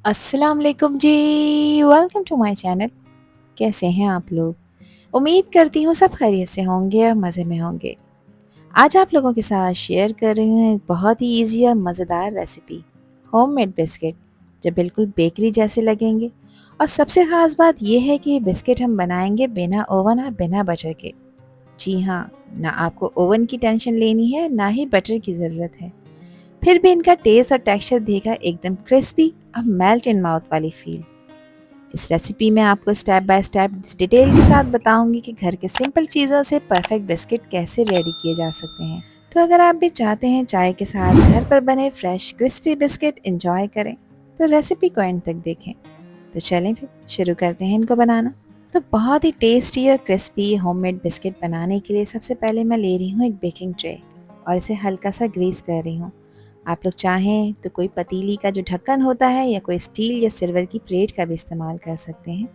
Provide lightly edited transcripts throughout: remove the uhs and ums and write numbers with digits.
अस्सलाम वालेकुम जी। Welcome to my channel. कैसे हैं आप लोग? उम्मीद करती हूँ सब खैरियत से होंगे और मज़े में होंगे। आज आप लोगों के साथ शेयर कर रही हूँ एक बहुत ही इजी और मज़ेदार रेसिपी, होममेड बिस्किट, जो बिल्कुल बेकरी जैसे लगेंगे। और सबसे ख़ास बात यह है कि ये बिस्किट हम बनाएंगे बिना ओवन और बिना बटर के। जी हाँ, ना आपको ओवन की टेंशन लेनी है, ना ही बटर की ज़रूरत है। फिर भी इनका टेस्ट और टेक्सचर देगा एकदम क्रिस्पी और मेल्ट इन माउथ वाली फील। इस रेसिपी में आपको स्टेप बाय स्टेप डिटेल के साथ बताऊंगी कि घर के सिंपल चीज़ों से परफेक्ट बिस्किट कैसे रेडी किए जा सकते हैं। तो अगर आप भी चाहते हैं चाय के साथ घर पर बने फ्रेश क्रिस्पी बिस्किट एंजॉय करें, तो रेसिपी को एंड तक देखें। तो चलें फिर शुरू करते हैं इनको बनाना। तो बहुत ही टेस्टी और क्रिस्पी होममेड बिस्किट बनाने के लिए सबसे पहले मैं ले रही हूँ एक बेकिंग ट्रे और इसे हल्का सा ग्रीस कर रही हूँ। आप लोग चाहें तो कोई पतीली का जो ढक्कन होता है या कोई स्टील या सिल्वर की प्लेट का भी इस्तेमाल कर सकते हैं।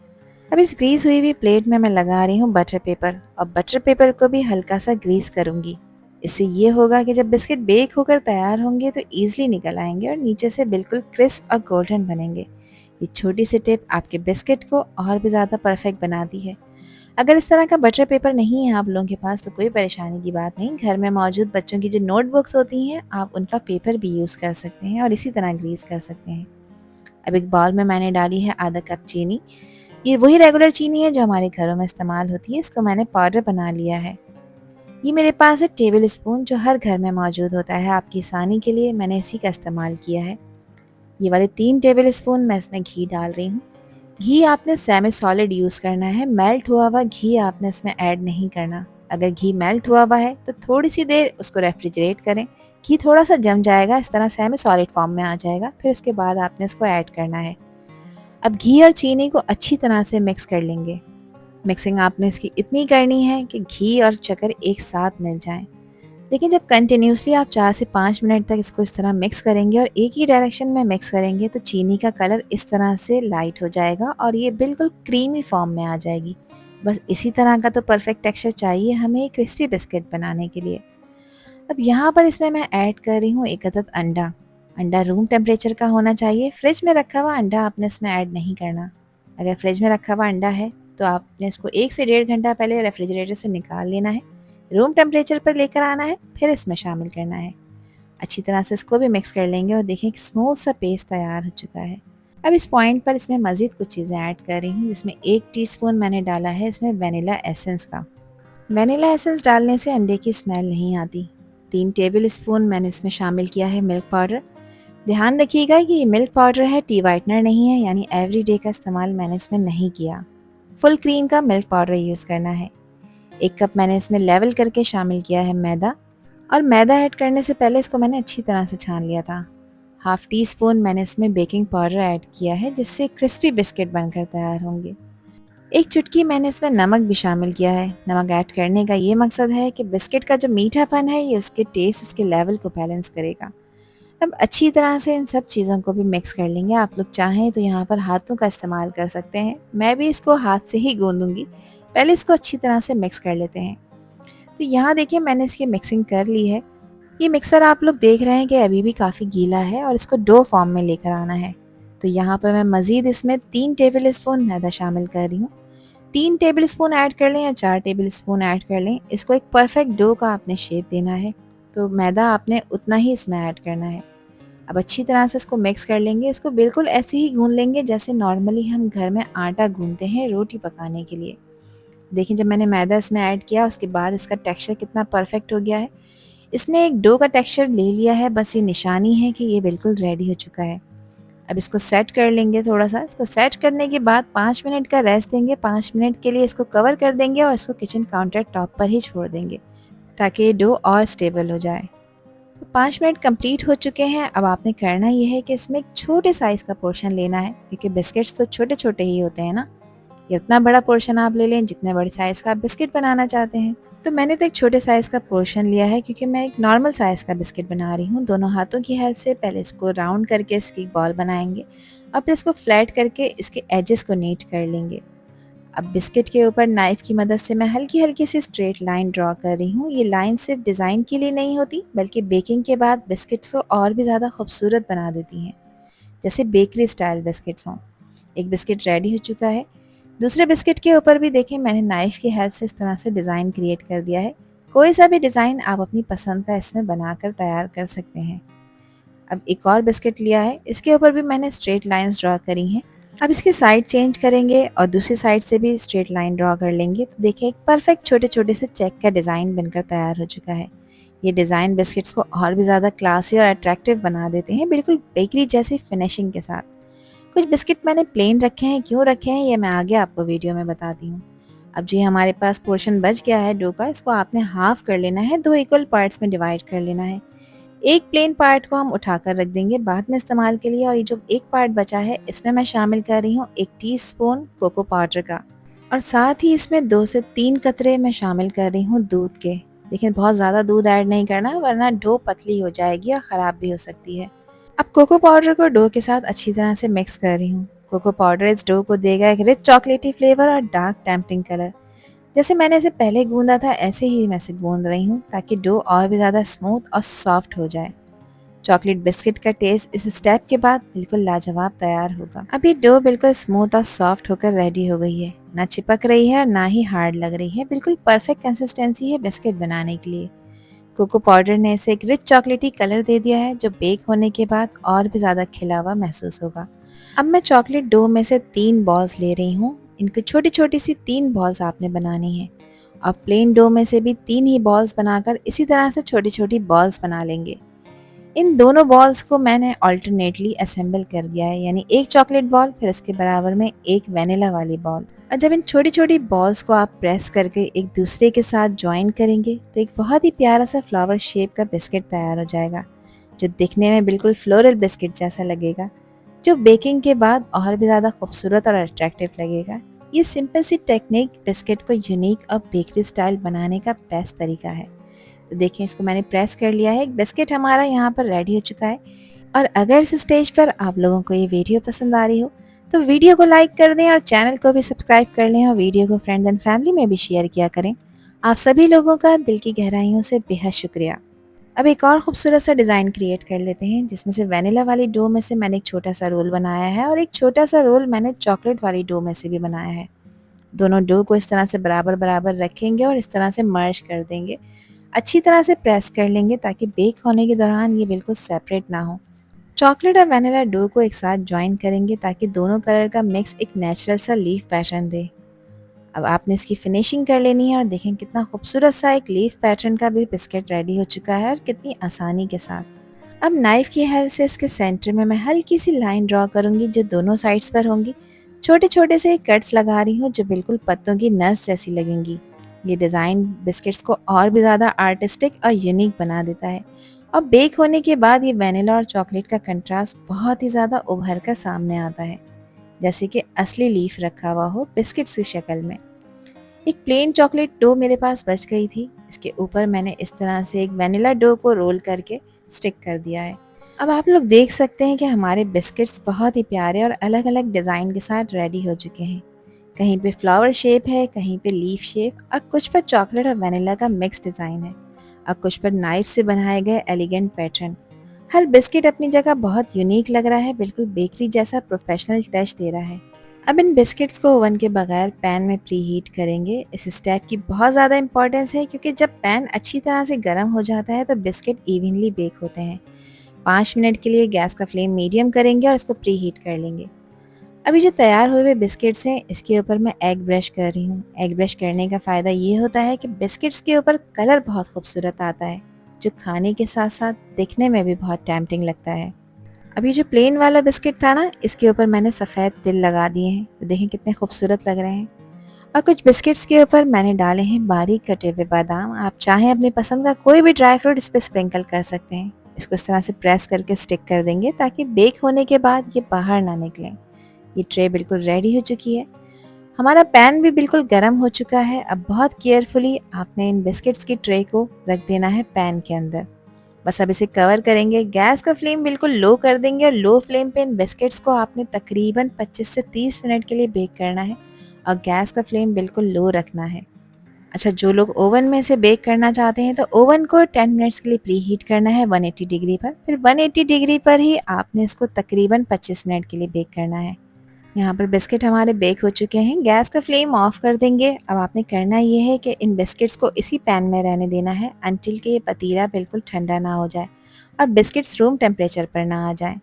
अब इस ग्रीस हुई हुई प्लेट में मैं लगा रही हूँ बटर पेपर और बटर पेपर को भी हल्का सा ग्रीस करूँगी। इससे ये होगा कि जब बिस्किट बेक होकर तैयार होंगे तो ईजिली निकल आएंगे और नीचे से बिल्कुल क्रिस्प और गोल्डन बनेंगे। ये छोटी सी टिप आपके बिस्किट को और भी ज़्यादा परफेक्ट बनाती है। अगर इस तरह का बटर पेपर नहीं है आप लोगों के पास तो कोई परेशानी की बात नहीं। घर में मौजूद बच्चों की जो नोटबुक्स होती हैं आप उनका पेपर भी यूज़ कर सकते हैं और इसी तरह ग्रीस कर सकते हैं। अब एक बाउल में मैंने डाली है आधा कप चीनी। ये वही रेगुलर चीनी है जो हमारे घरों में इस्तेमाल होती है। इसको मैंने पाउडर बना लिया है। ये मेरे पास है टेबल स्पून जो हर घर में मौजूद होता है। आपकी आसानी के लिए मैंने इसी का इस्तेमाल किया है। ये वाले 3 टेबल स्पून मैं इसमें घी डाल रही हूँ। घी आपने सेमी सॉलिड यूज़ करना है, मेल्ट हुआ हुआ घी आपने इसमें ऐड नहीं करना। अगर घी मेल्ट हुआ हुआ है तो थोड़ी सी देर उसको रेफ्रिजरेट करें। घी थोड़ा सा जम जाएगा, इस तरह सेमी सॉलिड फॉर्म में आ जाएगा, फिर उसके बाद आपने इसको ऐड करना है। अब घी और चीनी को अच्छी तरह से मिक्स कर लेंगे। मिक्सिंग आपने इसकी इतनी करनी है कि घी और शक्कर एक साथ मिल जाएं। देखिए, जब कंटिन्यूसली आप 4 से 5 मिनट तक इसको इस तरह मिक्स करेंगे और एक ही डायरेक्शन में मिक्स करेंगे तो चीनी का कलर इस तरह से लाइट हो जाएगा और ये बिल्कुल क्रीमी फॉर्म में आ जाएगी। बस इसी तरह का तो परफेक्ट टेक्सचर चाहिए हमें क्रिस्पी बिस्किट बनाने के लिए। अब यहाँ पर इसमें मैं ऐड कर रही हूँ एक अदद अंडा। अंडा रूम टेम्परेचर का होना चाहिए। फ्रिज में रखा हुआ अंडा आपने इसमें ऐड नहीं करना। अगर फ्रिज में रखा हुआ अंडा है तो आपने इसको 1 से 1.5 घंटा पहले रेफ्रिजरेटर से निकाल लेना है, रूम टेम्परेचर पर लेकर आना है, फिर इसमें शामिल करना है। अच्छी तरह से इसको भी मिक्स कर लेंगे और देखें कि स्मूथ सा पेस्ट तैयार हो चुका है। अब इस पॉइंट पर इसमें मज़ीद कुछ चीज़ें ऐड कर रही हूँ, जिसमें 1 टीस्पून मैंने डाला है इसमें वनीला एसेंस का। वनीला एसेंस डालने से अंडे की स्मेल नहीं आती। 3 टेबल स्पून मैंने इसमें शामिल किया है मिल्क पाउडर। ध्यान रखिएगा कि ये मिल्क पाउडर है, टी वाइटनर नहीं है, यानी एवरीडे का इस्तेमाल मैंने इसमें नहीं किया। फुल क्रीम का मिल्क पाउडर यूज़ करना है। 1 कप मैंने इसमें लेवल करके शामिल किया है मैदा, और मैदा ऐड करने से पहले इसको मैंने अच्छी तरह से छान लिया था। हाफ टी स्पून मैंने इसमें बेकिंग पाउडर ऐड किया है, जिससे क्रिस्पी बिस्किट बनकर तैयार होंगे। 1 चुटकी मैंने इसमें नमक भी शामिल किया है। नमक ऐड करने का ये मकसद है कि बिस्किट का जो मीठापन है ये उसके टेस्ट, उसके लेवल को बैलेंस करेगा। अब अच्छी तरह से इन सब चीज़ों को भी मिक्स कर लेंगे। आप लोग चाहें तो यहाँ पर हाथों का इस्तेमाल कर सकते हैं। मैं भी इसको हाथ से ही गूंदूंगी। पहले इसको अच्छी तरह से मिक्स कर लेते हैं। तो यहाँ देखिए मैंने इसकी मिक्सिंग कर ली है। ये मिक्सर आप लोग देख रहे हैं कि अभी भी काफ़ी गीला है और इसको डो फॉर्म में लेकर आना है। तो यहाँ पर मैं मज़ीद इसमें 3 टेबल स्पून मैदा शामिल कर रही हूँ। 3 टेबल स्पून ऐड कर लें या 4 टेबल स्पून ऐड कर लें, इसको एक परफेक्ट डो का आपने शेप देना है, तो मैदा आपने उतना ही इसमें ऐड करना है। अब अच्छी तरह से इसको मिक्स कर लेंगे। इसको बिल्कुल ऐसे ही गूंद लेंगे जैसे नॉर्मली हम घर में आटा गूंदते हैं रोटी पकाने के लिए। देखिए, जब मैंने मैदा इसमें ऐड किया उसके बाद इसका टेक्सचर कितना परफेक्ट हो गया है। इसने एक डो का टेक्सचर ले लिया है, बस ये निशानी है कि ये बिल्कुल रेडी हो चुका है। अब इसको सेट कर लेंगे थोड़ा सा। इसको सेट करने के बाद 5 मिनट का रेस्ट देंगे। 5 मिनट के लिए इसको कवर कर देंगे और इसको किचन काउंटर टॉप पर ही छोड़ देंगे ताकि ये डो और स्टेबल हो जाए। तो 5 मिनट कंप्लीट हो चुके हैं। अब आपने करना ये है कि इसमें एक छोटे साइज़ का पोर्शन लेना है, क्योंकि बिस्किट्स तो छोटे छोटे ही होते हैं ना। ये उतना बड़ा पोर्शन आप ले लें जितने बड़े साइज़ का आप बिस्किट बनाना चाहते हैं। तो मैंने तो एक छोटे साइज़ का पोर्शन लिया है, क्योंकि मैं एक नॉर्मल साइज़ का बिस्किट बना रही हूँ। दोनों हाथों की हेल्प से पहले इसको राउंड करके इसकी बॉल बनाएंगे और फिर इसको फ्लैट करके इसके एजेस को नीट कर लेंगे। अब बिस्किट के ऊपर नाइफ़ की मदद से मैं हल्की हल्की सी स्ट्रेट लाइन ड्रॉ कर रही हूँ। ये लाइन सिर्फ डिज़ाइन के लिए नहीं होती, बल्कि बेकिंग के बाद बिस्किट्स को और भी ज़्यादा खूबसूरत बना देती हैं। जैसे बेकरी स्टाइल बिस्किट्स हों। एक बिस्किट रेडी हो चुका है। दूसरे बिस्किट के ऊपर भी देखें मैंने नाइफ़ की हेल्प से इस तरह से डिज़ाइन क्रिएट कर दिया है। कोई सा भी डिज़ाइन आप अपनी पसंद का इसमें बनाकर तैयार कर सकते हैं। अब एक और बिस्किट लिया है, इसके ऊपर भी मैंने स्ट्रेट लाइंस ड्रॉ करी हैं। अब इसकी साइड चेंज करेंगे और दूसरी साइड से भी स्ट्रेट लाइन ड्रॉ कर लेंगे, तो देखिए एक परफेक्ट छोटे-छोटे से चेक का डिज़ाइन बनकर तैयार हो चुका है। ये डिज़ाइन बिस्किट्स को और भी ज़्यादा क्लासी और अट्रैक्टिव बना देते हैं, बिल्कुल बेकरी जैसी फिनिशिंग के साथ। कुछ बिस्किट मैंने प्लेन रखे हैं, क्यों रखे हैं ये मैं आगे आपको वीडियो में बताती हूँ। अब जी हमारे पास पोर्शन बच गया है डो का, इसको आपने हाफ कर लेना है, 2 इक्वल पार्ट्स में डिवाइड कर लेना है। एक प्लेन पार्ट को हम उठाकर रख देंगे बाद में इस्तेमाल के लिए, और ये जो एक पार्ट बचा है इसमें मैं शामिल कर रही हूँ 1 टीस्पून कोको पाउडर का, और साथ ही इसमें 2 से 3 कतरे मैं शामिल कर रही हूँ दूध के। देखिए बहुत ज़्यादा दूध ऐड नहीं करना वरना डो पतली हो जाएगी और ख़राब भी हो सकती है। अब कोको पाउडर को डो के साथ अच्छी तरह से मिक्स कर रही हूँ। कोको पाउडर इस डो को देगा एक रिच चॉकलेटी फ्लेवर और डार्क टेम्पटिंग कलर। जैसे मैंने इसे पहले गूंदा था ऐसे ही मैं इसे गूंद रही हूँ ताकि डो और भी ज़्यादा स्मूथ और सॉफ्ट हो जाए। चॉकलेट बिस्किट का टेस्ट इस स्टेप के बाद बिल्कुल लाजवाब तैयार होगा। अभी डो बिल्कुल स्मूथ और सॉफ्ट होकर रेडी हो गई है, ना चिपक रही है और ना ही हार्ड लग रही है। बिल्कुल परफेक्ट कंसिस्टेंसी है बिस्किट बनाने के लिए। कोको पाउडर ने इसे एक रिच चॉकलेटी कलर दे दिया है जो बेक होने के बाद और भी ज़्यादा खिला हुआ महसूस होगा। अब मैं चॉकलेट डो में से 3 बॉल्स ले रही हूँ। इनकी छोटी छोटी सी 3 बॉल्स आपने बनानी है, और प्लेन डो में से भी 3 ही बॉल्स बनाकर इसी तरह से छोटी छोटी बॉल्स बना लेंगे। इन दोनों बॉल्स को मैंने अल्टरनेटली असेंबल कर दिया है, यानी एक चॉकलेट बॉल फिर उसके बराबर में एक वेनिला वाली बॉल। और जब इन छोटी छोटी बॉल्स को आप प्रेस करके एक दूसरे के साथ ज्वाइन करेंगे तो एक बहुत ही प्यारा सा फ्लावर शेप का बिस्किट तैयार हो जाएगा, जो दिखने में बिल्कुल फ्लोरल बिस्किट जैसा लगेगा, जो बेकिंग के बाद और भी ज़्यादा खूबसूरत और अट्रैक्टिव लगेगा। ये सिंपल सी टेक्निक बिस्किट को यूनिक और बेकरी स्टाइल बनाने का बेस्ट तरीका है। तो देखिए इसको मैंने प्रेस कर लिया है, एक बिस्किट हमारा यहाँ पर रेडी हो चुका है। और अगर इस स्टेज पर आप लोगों को ये वीडियो पसंद आ रही हो तो वीडियो को लाइक कर दें और चैनल को भी सब्सक्राइब कर लें, और वीडियो को फ्रेंड्स एंड फैमिली में भी शेयर किया करें। आप सभी लोगों का दिल की गहराइयों से बेहद शुक्रिया। अब एक और खूबसूरत सा डिज़ाइन क्रिएट कर लेते हैं, जिसमें से वेनिला वाली डो में से मैंने एक छोटा सा रोल बनाया है और एक छोटा सा रोल मैंने चॉकलेट वाली डो में से भी बनाया है। दोनों डो को इस तरह से बराबर बराबर रखेंगे और इस तरह से मर्ज कर देंगे। अच्छी तरह से प्रेस कर लेंगे ताकि बेक होने के दौरान ये बिल्कुल सेपरेट ना हो। चॉकलेट और वेनिला डो को एक साथ ज्वाइन करेंगे ताकि दोनों कलर का मिक्स एक नेचुरल सा लीफ पैटर्न दे। अब आपने इसकी फिनिशिंग कर लेनी है, और देखें कितना खूबसूरत सा एक लीफ पैटर्न का भी बिस्किट रेडी हो चुका है और कितनी आसानी के साथ। अब नाइफ की हेल्प से इसके सेंटर में मैं हल्की सी लाइन ड्रॉ करूंगी जो दोनों साइड्स पर होंगी। छोटे छोटे से कट्स लगा रही हूँ जो बिल्कुल पत्तों की नस जैसी लगेंगी। ये डिज़ाइन बिस्किट्स को और भी ज़्यादा आर्टिस्टिक और यूनिक बना देता है, और बेक होने के बाद ये वेनिला और चॉकलेट का कंट्रास्ट बहुत ही ज़्यादा उभर कर सामने आता है, जैसे कि असली लीफ रखा हुआ हो बिस्किट्स की शक्ल में। एक प्लेन चॉकलेट डो मेरे पास बच गई थी, इसके ऊपर मैंने इस तरह से एक वेनिला डो को रोल करके स्टिक कर दिया है। अब आप लोग देख सकते हैं कि हमारे बिस्किट्स बहुत ही प्यारे और अलग अलग डिज़ाइन के साथ रेडी हो चुके हैं। कहीं पे फ्लावर शेप है, कहीं पे लीफ शेप, और कुछ पर चॉकलेट और वेनिला का मिक्स डिज़ाइन है, और कुछ पर नाइफ से बनाए गए एलिगेंट पैटर्न। हर बिस्किट अपनी जगह बहुत यूनिक लग रहा है, बिल्कुल बेकरी जैसा प्रोफेशनल टच दे रहा है। अब इन बिस्किट्स को ओवन के बगैर पैन में प्री हीट करेंगे। इस स्टेप की बहुत ज़्यादा इंपॉर्टेंस है क्योंकि जब पैन अच्छी तरह से गर्म हो जाता है तो बिस्किट इवनली बेक होते हैं। 5 मिनट के लिए गैस का फ्लेम मीडियम करेंगे और इसको प्री हीट कर लेंगे। अभी जो तैयार हुए हुए बिस्किट्स हैं इसके ऊपर मैं एग ब्रश कर रही हूँ। एग ब्रश करने का फ़ायदा ये होता है कि बिस्किट्स के ऊपर कलर बहुत खूबसूरत आता है, जो खाने के साथ साथ दिखने में भी बहुत टेम्पटिंग लगता है। अभी जो प्लेन वाला बिस्किट था ना, इसके ऊपर मैंने सफ़ेद तिल लगा दिए हैं, तो देखें कितने खूबसूरत लग रहे हैं। और कुछ बिस्किट्स के ऊपर मैंने डाले हैं बारीक कटे हुए बादाम। आप चाहें अपनी पसंद का कोई भी ड्राई फ्रूट इस पर स्प्रिंकल कर सकते हैं। इसको इस तरह से प्रेस करके स्टिक कर देंगे ताकि बेक होने के बाद ये बाहर ना निकलें। ये ट्रे बिल्कुल रेडी हो चुकी है। हमारा पैन भी बिल्कुल गर्म हो चुका है। अब बहुत केयरफुली आपने इन बिस्किट्स की ट्रे को रख देना है पैन के अंदर। बस अब इसे कवर करेंगे, गैस का फ्लेम बिल्कुल लो कर देंगे, और लो फ्लेम पे इन बिस्किट्स को आपने तकरीबन 25 से 30 मिनट के लिए बेक करना है, और गैस का फ्लेम बिल्कुल लो रखना है। अच्छा, जो लोग ओवन में से बेक करना चाहते हैं तो ओवन को 10 मिनट्स के लिए प्री हीट करना है 180 डिग्री पर। फिर 180 डिग्री पर ही आपने इसको तकरीबन 25 मिनट के लिए बेक करना है। यहाँ पर बिस्किट हमारे बेक हो चुके हैं। गैस का फ्लेम ऑफ कर देंगे। अब आपने करना ये है कि इन बिस्किट्स को इसी पैन में रहने देना है अनटिल कि ये पतीला बिल्कुल ठंडा ना हो जाए और बिस्किट्स रूम टेम्परेचर पर ना आ जाए।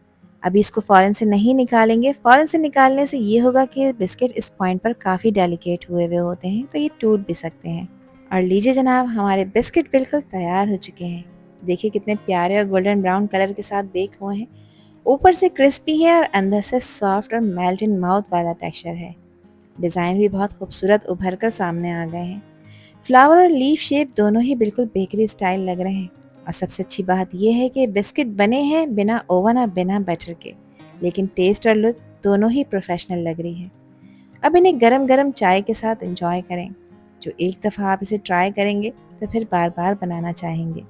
अभी इसको फ़ौरन से नहीं निकालेंगे। फ़ौरन से निकालने से ये होगा कि बिस्किट इस पॉइंट पर काफ़ी डेलिकेट हुए हुए होते हैं, तो ये टूट भी सकते हैं। और लीजिए जनाब, हमारे बिस्किट बिल्कुल तैयार हो चुके हैं। देखिए कितने प्यारे और गोल्डन ब्राउन कलर के साथ बेक हुए हैं। ऊपर से क्रिस्पी है और अंदर से सॉफ्ट और मेल्ट इन माउथ वाला टेक्सचर है। डिज़ाइन भी बहुत खूबसूरत उभर कर सामने आ गए हैं। फ्लावर और लीफ शेप दोनों ही बिल्कुल बेकरी स्टाइल लग रहे हैं। और सबसे अच्छी बात यह है कि बिस्किट बने हैं बिना ओवन और बिना बटर के, लेकिन टेस्ट और लुक दोनों ही प्रोफेशनल लग रही है। अब इन्हें गरम गरम चाय के साथ एंजॉय करें। जो एक दफ़ा आप इसे ट्राई करेंगे तो फिर बार बार बनाना चाहेंगे।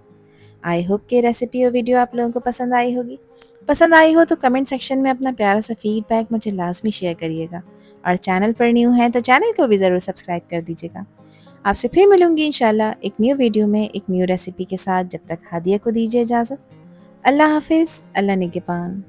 आई होप कि रेसिपी और वीडियो आप लोगों को पसंद आई होगी। पसंद आई हो तो कमेंट सेक्शन में अपना प्यारा सा फीडबैक मुझे लाजमी शेयर करिएगा। और चैनल पर न्यू हैं तो चैनल को भी ज़रूर सब्सक्राइब कर दीजिएगा। आपसे फिर मिलूंगी इंशाल्लाह एक न्यू वीडियो में एक न्यू रेसिपी के साथ। जब तक हादिया को दीजिए इजाज़त। अल्लाह हाफिज़, अल्लाह निगहबान।